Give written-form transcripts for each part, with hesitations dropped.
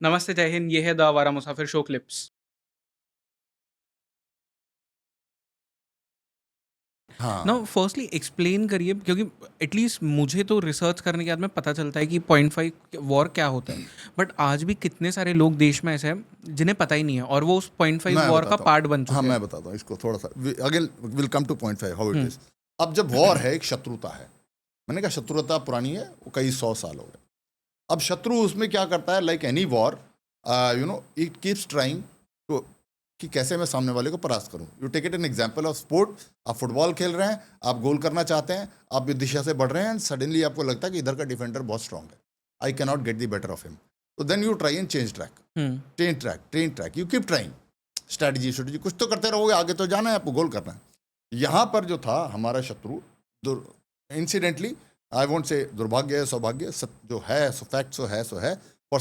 नमस्ते, जय हिंद। ये है द आवारा मुसाफिर शो क्लिप्स। हाँ, नाउ फर्स्टली एक्सप्लेन करिए, क्योंकि एटलीस्ट मुझे तो रिसर्च करने के बाद में पता चलता है कि 0.5 वॉर क्या होता है। बट आज भी कितने सारे लोग देश में ऐसे हैं जिन्हें पता ही नहीं है और वो उस 0.5 मैं वॉर का बताता हूँ। पार्ट बन हाँ, चुके हैं। मैं बताता हूँ इसको थोड़ा-सा। Again will come two point 5 how it is. अब जब वॉर है, एक शत्रुता है। मैंने कहा शत्रुता पुरानी है, वो कई 100 साल हो गए। अब शत्रु उसमें क्या करता है, like any war, it keeps trying to कि कैसे मैं सामने वाले को परास्त करूं। You take it an example of sport. आप फुटबॉल खेल रहे हैं, आप गोल करना चाहते हैं, आप इस दिशा से बढ़ रहे हैं एंड सडनली आपको लगता है कि इधर का डिफेंडर बहुत स्ट्रांग है, I can not get the better of him. तो then you try and change train track, you keep trying. Strategy कुछ तो करते रहोगे, आगे तो जाना है, आपको गोल करना है। यहाँ पर जो था हमारा शत्रु, इंसिडेंटली, आई वोंट से दुर्भाग्य है सौभाग्य, जो है सो फैक्ट सो है। और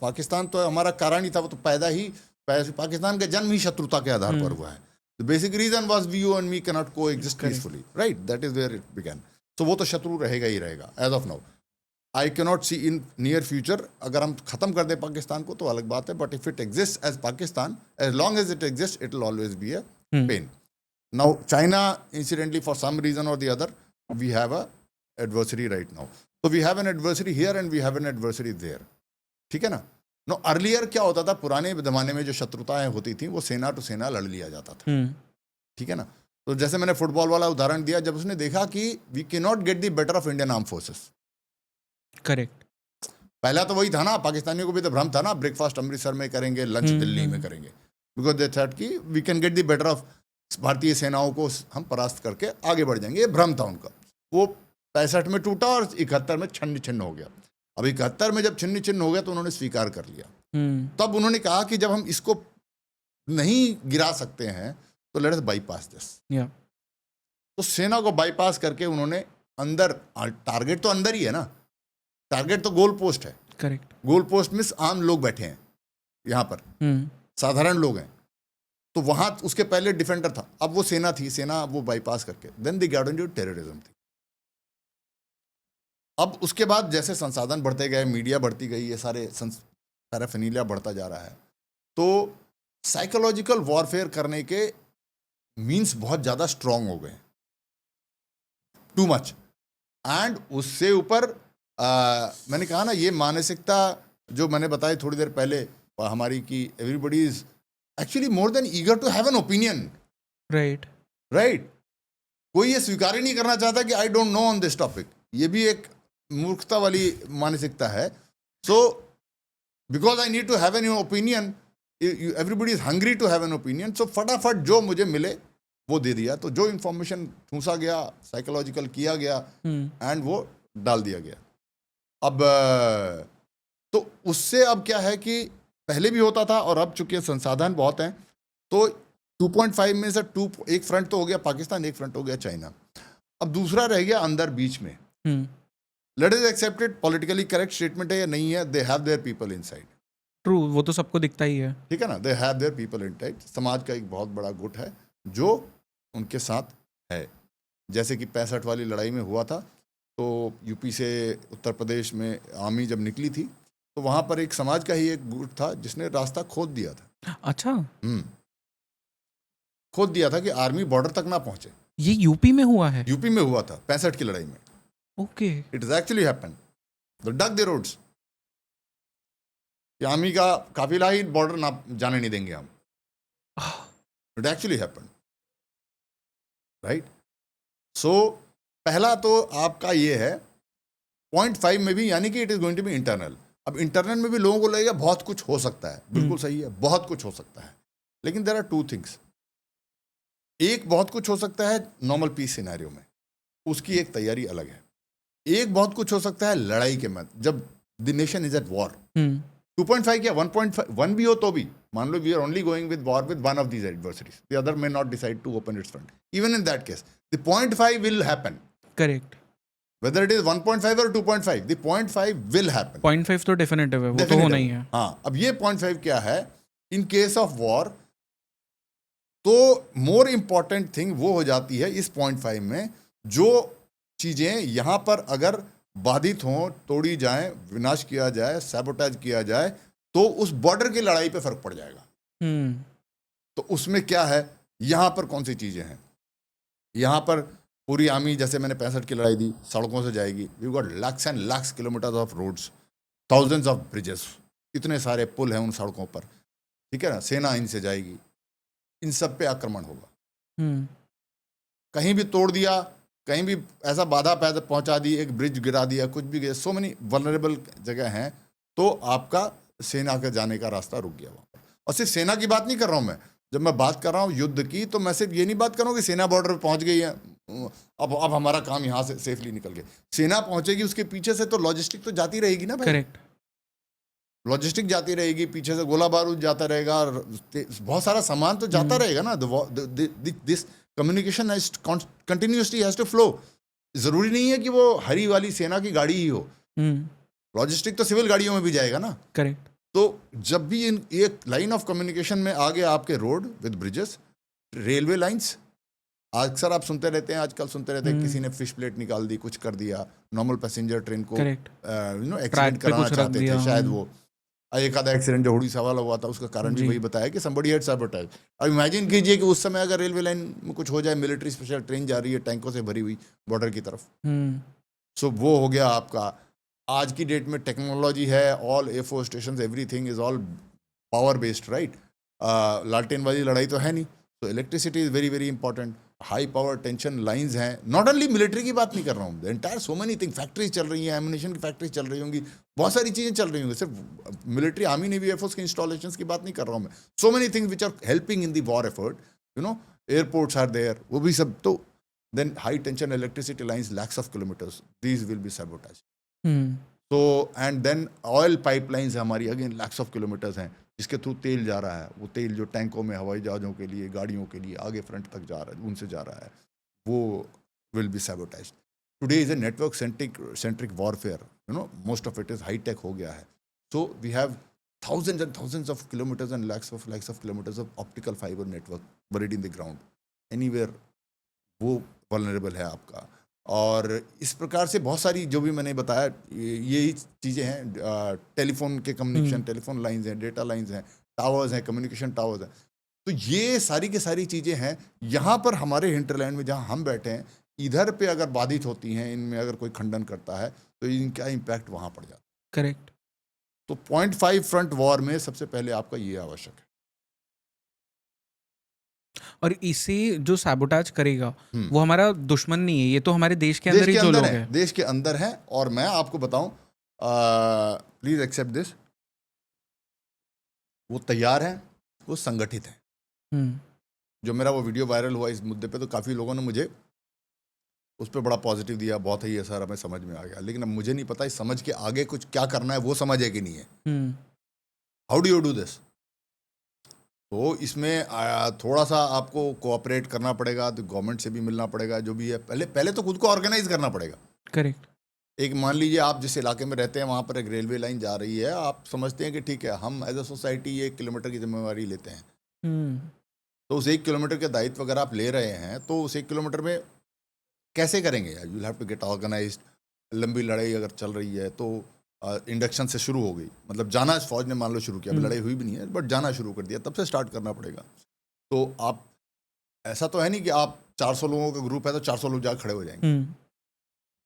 पाकिस्तान तो हमारा कारण ही था, वो तो पाकिस्तान का जन्म ही शत्रुता के आधार पर हुआ है। The basic reason was we you and me can not coexist peacefully, right? That is where it began. So वो तो शत्रु रहेगा ही रहेगा as of now. I can not see in near future, अगर हम खत्म कर दें पाकिस्तान को तो अलग बात है, but if it exist as Pakistan, as long as it exist, it will always be a pain. Now, China, incidentally, for some reason or the other, we have a adversary right now. So we have an adversary here and we have an adversary there. ठीक है ना? Know earlier क्या होता था, पुराने जमाने में जो शत्रुताएं होती थी वो सेना टू सेना लड़ लिया जाता था। ठीक है ना? तो जैसे मैंने फुटबॉल वाला उदाहरण दिया, जब उसने देखा कि we can not get the better of Indian arm forces. Correct. पहला तो वही था ना, पाकिस्तानियों को भी तो भ्रम था ना, ब्रेकफास्ट अमृतसर में करेंगे, लंच दिल्ली में करेंगे, बिकॉज दे थॉट कि we can get the better of भारतीय सेनाओं को, हम परास्त करके आगे बढ़ जाएंगे। ये भ्रम था उनका। वो 65 में टूटा और 71 में छिन्न छिन्न हो गया। अब 71 में जब छिन्न छिन्न हो गया तो उन्होंने स्वीकार कर लिया। तब उन्होंने कहा कि जब हम इसको नहीं गिरा सकते हैं तो लेट्स बाईपास दिस। तो सेना को बाईपास करके उन्होंने अंदर, टारगेट तो अंदर ही है ना, टारगेट तो गोल पोस्ट है। करेक्ट। गोल पोस्ट में आम लोग बैठे हैं, यहाँ पर साधारण लोग हैं। तो वहां उसके पहले डिफेंडर था, अब वो सेना थी, सेना वो बाईपास करके देन द गार्डन जो टेररिज्म थी। अब उसके बाद जैसे संसाधन बढ़ते गए, मीडिया बढ़ती गई, ये सारे पैराफिनीलिया बढ़ता जा रहा है, तो साइकोलॉजिकल वॉरफेयर करने के मीन्स बहुत ज़्यादा स्ट्रांग हो गए, टू मच। एंड उससे ऊपर मैंने कहा ना, ये मानसिकता जो मैंने बताई थोड़ी देर पहले हमारी, कि everybody is actually more than eager to have an opinion. Right. कोई ये स्वीकार ही नहीं करना चाहता कि I don't know on this topic. ये भी एक मूर्खता वाली मानसिकता है। So because I need to have an opinion, everybody is hungry to have an opinion. So फटाफट जो मुझे मिले वो दे दिया। तो जो इंफॉर्मेशन ठूंसा गया, साइकोलॉजिकल किया गया एंड वो डाल दिया गया। अब तो उससे अब क्या है कि पहले भी होता था और अब चूंकि संसाधन बहुत हैं, तो 2.5 में से एक फ्रंट तो हो गया पाकिस्तान, एक फ्रंट हो गया चाइना। अब दूसरा रह गया अंदर बीच में। Let is accepted, politically correct statement है या नहीं है, they have there people inside. True, वो तो सबको दिखता ही है। ठीक है ना, they have there people inside. समाज का एक बहुत बड़ा गुट है जो उनके साथ है। जैसे कि 65 वाली लड़ाई में हुआ था, तो यूपी से उत्तर प्रदेश में आर्मी जब निकली थी, तो वहां पर एक समाज का ही एक गुट था जिसने रास्ता खोद दिया था। अच्छा। खोद दिया था कि आर्मी बॉर्डर तक ना पहुंचे। ये यूपी में हुआ है? यूपी में हुआ था 65 की लड़ाई में। Okay. It is actually happened. The dug the roads, army का काफिला ही बॉर्डर ना जाने नहीं देंगे हम। It actually happened, right? So पहला तो आपका ये है 0.5 में भी, यानी कि it is going to be internal. अब इंटरनल में भी लोगों को लगेगा बहुत कुछ हो सकता है, बिल्कुल सही है, बहुत कुछ हो सकता है। लेकिन देयर आर टू थिंग्स। एक, बहुत कुछ हो सकता है नॉर्मल पीस सिनेरियो में, उसकी एक तैयारी अलग है। एक बहुत कुछ हो सकता है लड़ाई के मत, जब the nation is at war. 2.5 क्या 1.1 भी हो तो भी, मान लो we are only going with war with one of these adversaries, the other may not decide to open its front. Even in that case the 0.5 will happen. Correct. Whether it is 1.5 or 2.5, the 0.5 will happen. 0.5 तो definitive है, वो तो होना ही है। हाँ, अब ये 0.5 क्या है इन केस ऑफ वॉर, तो मोर इंपॉर्टेंट थिंग वो हो जाती है इस 0.5 में, जो चीजें यहां पर अगर बाधित हों, तोड़ी जाएं, विनाश किया जाए, सैबोटेज किया जाए, तो उस बॉर्डर की लड़ाई पे फर्क पड़ जाएगा। तो उसमें क्या है, यहाँ पर कौन सी चीज़ें हैं, यहाँ पर पूरी आर्मी, जैसे मैंने 65 की लड़ाई दी, सड़कों से जाएगी। You got lakhs and lakhs kilometres of roads, thousands of bridges, इतने सारे पुल हैं उन सड़कों पर, ठीक है ना। सेना इनसे जाएगी, इन सब पे आक्रमण होगा। कहीं भी तोड़ दिया, कहीं भी ऐसा बाधा पैदा पहुंचा दी, एक ब्रिज गिरा दिया, कुछ भी गिरा, सो मेनी वल्नरेबल जगह हैं, तो आपका सेना के जाने का रास्ता रुक गया वहाँ पर। और सिर्फ सेना की बात नहीं कर रहा हूँ मैं, जब मैं बात कर रहा हूँ युद्ध की, तो मैं सिर्फ ये नहीं बात कर रहा हूँ कि सेना बॉर्डर पे पहुंच गई है, अब हमारा काम यहाँ से सेफली निकल गया। सेना पहुंचेगी, उसके पीछे से तो लॉजिस्टिक तो जाती रहेगी ना भाई। करेक्ट। लॉजिस्टिक जाती रहेगी, पीछे से गोला बारूद जाता रहेगा, और बहुत सारा सामान तो जाता रहेगा ना। This communication continuously has to flow. जरूरी नहीं है कि वो हरी वाली सेना की गाड़ी ही हो, लॉजिस्टिक तो सिविल गाड़ियों में भी जाएगा ना। करेक्ट। तो जब भी इन एक लाइन ऑफ कम्युनिकेशन में आगे आपके road with bridges, railway lines, अक्सर आप सुनते रहते हैं, आजकल सुनते रहते हैं, किसी ने फिश प्लेट निकाल दी, कुछ कर दिया, नॉर्मल पैसेंजर ट्रेन को एक्सीडेंट कराना चाहते थे शायद वो। एक आधा एक्सीडेंट जो उड़ीसा वाला हुआ था, उसका कारण भी वही बताया कि somebody had sabotaged। अब इमेजिन कीजिए कि उस समय अगर रेलवे लाइन में कुछ हो जाए, मिलिट्री स्पेशल ट्रेन जा रही है टैंकों से भरी हुई बॉर्डर की तरफ, सो वो हो गया आपका। आज की डेट में टेक्नोलॉजी है, all air force station, everything is all power based, right. लालटेन वाली लड़ाई तो है नहीं, तो electricity is very very important. High power tension lines हैं, नॉट ओनली मिलिट्री की बात नहीं कर रहा हूँ, the entire so many thing, factories चल रही हैं, एमुनेशन की फैक्ट्रीज चल रही होंगी, बहुत सारी चीज़ें चल रही होंगी। सिर्फ मिलिट्री, आर्मी, नेवी, एयरफोर्स के इंस्टॉलेशंस की बात नहीं कर रहा हूँ मैं। So many things which are helping in the war effort, you know, airports are there, वो भी सब। तो then high tension electricity lines, lakhs of kilometres, these will be sabotage. तो एंड देन ऑयल पाइपलाइंस हमारी, अगेन लैक्स ऑफ किलोमीटर्स हैं, जिसके through तेल जा रहा है। वो तेल जो टैंकों में, हवाई जहाज़ों के लिए, गाड़ियों के लिए आगे फ्रंट तक जा रहा है, उनसे जा रहा है, वो will be sabotaged। Today is a network centric warfare, you know, most of it is high tech हो गया है। So we have thousands and thousands of kilometers and lakhs of kilometers of optical fiber network buried in the ground anywhere, वो vulnerable है आपका। और इस प्रकार से बहुत सारी जो भी मैंने बताया, यही चीज़ें हैं। टेलीफोन के कम्युनिकेशन, टेलीफोन लाइंस हैं, डेटा लाइंस हैं, टावर्स हैं, कम्युनिकेशन टावर्स हैं। तो ये सारी की सारी चीज़ें हैं। यहाँ पर हमारे हिंटरलैंड में जहाँ हम बैठे हैं, इधर पे अगर बाधित होती हैं, इनमें अगर कोई खंडन करता है, तो इनका इम्पैक्ट वहाँ पड़ जाता है। करेक्ट। तो 0.5 फ्रंट वॉर में सबसे पहले आपका ये आवश्यक है। और इसे जो सैबोटाज करेगा वो हमारा दुश्मन नहीं है, ये तो हमारे देश के अंदर ही जो लोग हैं, देश के अंदर है। और मैं आपको बताऊं, प्लीज एक्सेप्ट दिस, वो तैयार है, वो संगठित है। जो मेरा वो वीडियो वायरल हुआ इस मुद्दे पे, तो काफ़ी लोगों ने मुझे उस पर बड़ा पॉजिटिव दिया, बहुत ही सर हमें समझ में आ गया। लेकिन अब मुझे नहीं पता इस समझ के आगे कुछ क्या करना है, वो समझ है कि नहीं है। How do you do this? तो इसमें थोड़ा सा आपको कोऑपरेट करना पड़ेगा, तो गवर्नमेंट से भी मिलना पड़ेगा, जो भी है। पहले तो खुद को ऑर्गेनाइज करना पड़ेगा। करेक्ट। एक मान लीजिए आप जिस इलाके में रहते हैं, वहाँ पर एक रेलवे लाइन जा रही है, आप समझते हैं कि ठीक है, हम एज अ सोसाइटी 1 किलोमीटर की जिम्मेवारी लेते हैं। तो उस 1 किलोमीटर के दायित्व अगर आप ले रहे हैं, तो उस 1 किलोमीटर में कैसे करेंगे? You will have to get organised. लंबी लड़ाई अगर चल रही है, तो इंडक्शन से शुरू हो गई, मतलब जाना फौज ने मान लो शुरू किया, अभी लड़ाई हुई भी नहीं है, बट जाना शुरू कर दिया, तब से स्टार्ट करना पड़ेगा। तो आप, ऐसा तो है नहीं कि आप 400 लोगों का ग्रुप है तो 400 लोग जाकर खड़े हो जाएंगे।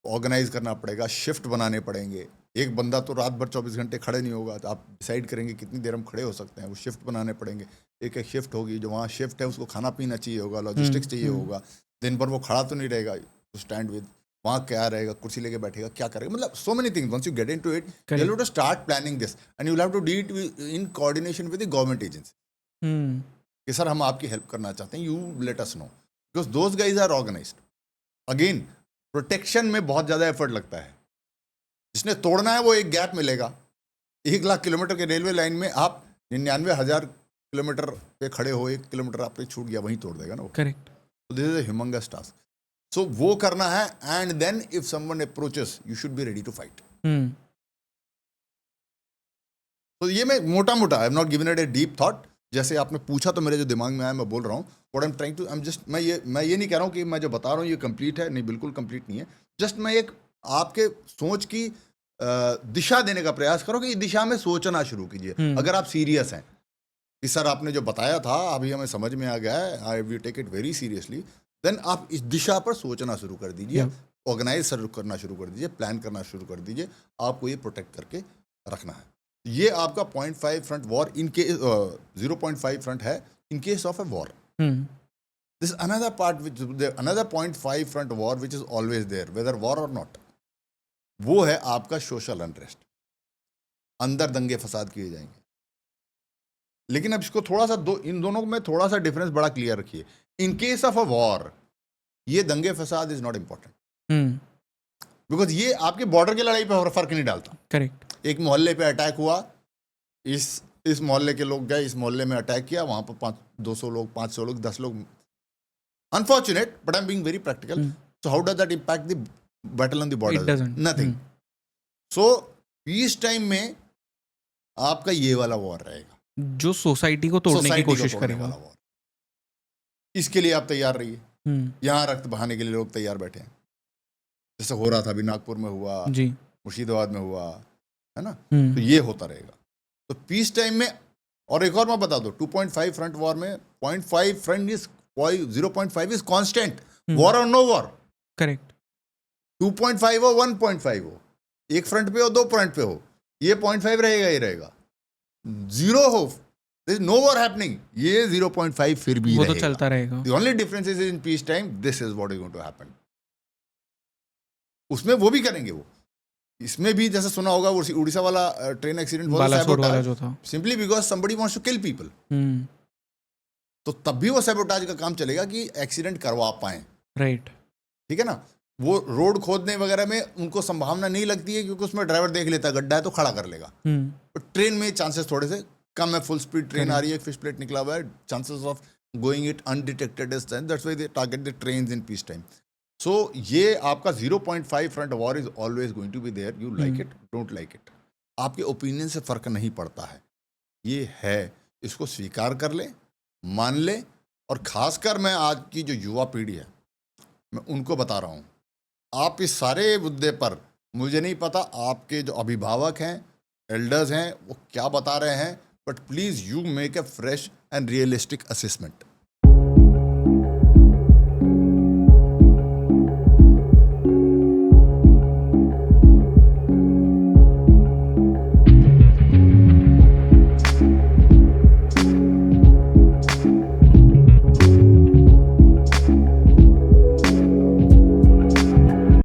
ऑर्गेनाइज करना पड़ेगा, शिफ्ट बनाने पड़ेंगे। एक बंदा तो रात भर 24 घंटे खड़े नहीं होगा, तो आप डिसाइड करेंगे कितनी देर हम खड़े हो सकते हैं, वो शिफ्ट बनाने पड़ेंगे। एक एक शिफ्ट होगी, जो वहाँ शिफ्ट है उसको खाना पीना चाहिए होगा, लॉजिस्टिक्स चाहिए होगा। दिन भर वो खड़ा तो नहीं रहेगा, तो स्टैंड विद, वहाँ क्या रहेगा, कुर्सी लेके बैठेगा, क्या करेगा, मतलब so many things. Once you get into it, you have to start planning this, and you will have to do it in coordination with the government agency. कि सर हम आपकी हेल्प करना चाहते हैं, you let us know, because those guys are organised. Again, protection में बहुत ज़्यादा effort लगता है। जिसने तोड़ना है वो एक गैप मिलेगा। 1 लाख किलोमीटर के रेलवे लाइन में आप 99,000 किलोमीटर पे खड़े हो, 1 किलोमीटर आप पे छूट गया, वहीं तोड़ देगा ना वो। Correct. So this is a humongous task. So वो करना है, and then if someone approaches, you should be ready to fight. तो ये मैं मोटा मोटा, I am not given it a deep thought. जैसे आपने पूछा तो मेरे जो दिमाग में आया मैं बोल रहा हूँ। What I am trying to, I am just, मैं ये नहीं कह रहा हूँ कि मैं जो बता रहा हूँ ये कंप्लीट है, नहीं, बिल्कुल कंप्लीट नहीं है। जस्ट मैं एक आपके सोच की दिशा देने का प्रयास करो कि इस दिशा में सोचना शुरू कीजिए। अगर आप सीरियस हैं कि सर आपने जो बताया था अभी हमें समझ में आ गया है, I we take it very seriously, then आप इस दिशा पर सोचना शुरू कर दीजिए, ऑर्गेनाइज करना शुरू कर दीजिए, प्लान करना शुरू कर दीजिए। आपको ये प्रोटेक्ट करके रखना है। ये आपका 0.5 front war in case 0.5 front है in case of a war. This another part which another 0.5 front war which is always there whether war और नॉट, वो है आपका सोशल अनरेस्ट। अंदर दंगे फसाद किए जाएंगे। लेकिन अब इसको थोड़ा सा इन दोनों में थोड़ा सा डिफरेंस बड़ा क्लियर रखिए। इन केस ऑफ अ वॉर ये दंगे फसाद इज नॉट इंपॉर्टेंट, बिकॉज ये आपके बॉर्डर की लड़ाई पे फर्क नहीं डालता। करेक्ट। एक मोहल्ले पे अटैक हुआ, इस मोहल्ले के लोग गए, इस मोहल्ले में अटैक किया, वहां पर 200 लोग, 500 लोग, 10 लोग, unfortunate but I am being very practical. So how does that impact the battle on the border? Nothing. So peace time में आपका ये वाला वॉर रहेगा जो सोसाइटी को तोड़ने की कोशिश करेगा। इसके लिए आप तैयार रहिए। यहाँ रक्त बहाने के लिए लोग तैयार बैठे हैं, जैसे हो रहा था अभी नागपुर में हुआ जी, मुर्शिदाबाद में हुआ है ना। तो ये होता रहेगा। तो पीस टाइम में, और एक और मैं बता दो, 2.5 फ्रंट वॉर में 0.5 front is 0.5 is constant, war और नो वॉर। करेक्ट। 2.5 हो 1.5 हो, एक फ्रंट पे हो, दो फ्रंट पे हो, ये 0.5 रहेगा ही रहेगा। 0 हो, there is no war happening, ये 0.5 फिर भी वो रहेगा। तो चलता रहेगा। The only difference is in peace time, this is what is going to happen. उसमें वो भी करेंगे वो। इसमें भी जैसे सुना होगा वो उड़ीसा वाला ट्रेन एक्सीडेंट वाला जो था, simply because somebody wants to kill people। तो तब भी वो सैबोटाज का काम चलेगा कि एक्सीडेंट करवा पाए। राइट। ठीक है ना। वो रोड खोदने वगैरह में उनको संभावना नहीं लगती है, क्योंकि उसमें ड्राइवर देख लेता है गड्ढा है तो खड़ा कर लेगा। तो ट्रेन में चांसेस थोड़े से कम है, फुल स्पीड ट्रेन आ रही है, फिश प्लेट निकला हुआ है, chances of going it undetected is that's why they target the trains in peace time. So ये आपका 0.5 front war is always going to be there. You like it, don't like it, आपके opinion से फर्क नहीं पड़ता है। ये है, इसको स्वीकार कर ले, मान ले। और खासकर मैं आज की जो युवा पीढ़ी है, मैं उनको बता रहा हूँ, आप इस सारे मुद्दे पर, मुझे नहीं पता आपके जो अभिभावक हैं, एल्डर्स हैं, वो क्या बता रहे हैं, but please you make a fresh and realistic assessment.